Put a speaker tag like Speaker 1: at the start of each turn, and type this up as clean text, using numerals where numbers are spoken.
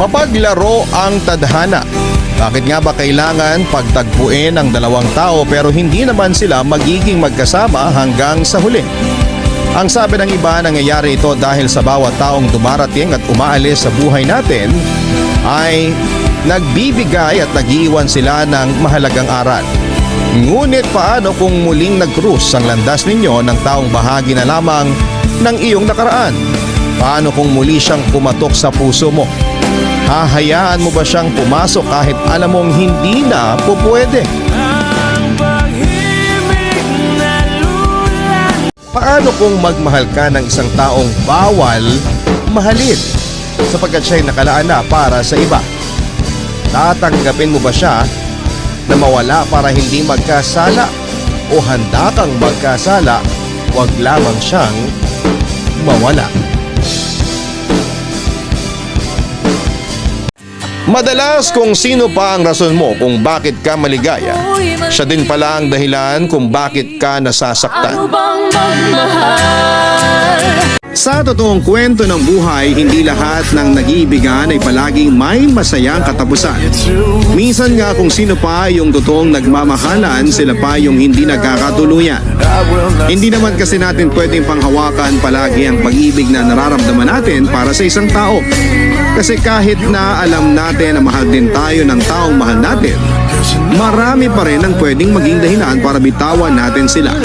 Speaker 1: Mapaglaro ang tadhana. Bakit nga ba kailangan pagtagpuin ang dalawang tao pero hindi naman sila magiging magkasama hanggang sa huli? Ang sabi ng iba, nangyayari ito dahil sa bawat taong dumarating at umaalis sa buhay natin ay nagbibigay at nag-iwan sila ng mahalagang aral. Ngunit paano kung muling nag-cruise ang landas ninyo ng taong bahagi na lamang ng iyong nakaraan? Paano kung muli siyang pumatok sa puso mo? Hahayaan mo ba siyang pumasok kahit alam mong hindi na pupwede? Paano kung magmahal ka ng isang taong bawal mahalin sapagkat siya'y nakalaan na para sa iba? Tatanggapin mo ba siya na mawala para hindi magkasala? O handa kang magkasala, wag lamang siyang mawala? Madalas kung sino pa ang rason mo kung bakit ka maligaya, siya din pala ang dahilan kung bakit ka nasasaktan. Sa totoong kwento ng buhay, hindi lahat ng nag-iibigan ay palaging may masayang katapusan. Minsan nga kung sino pa yung totoong nagmamahalan, sila pa yung hindi nagkakatuluyan. Hindi naman kasi natin pwedeng panghawakan palagi ang pag-ibig na nararamdaman natin para sa isang tao. Kasi kahit na alam natin na mahal din tayo ng taong mahal natin, marami pa rin ang pwedeng maging dahilan para bitawan natin sila.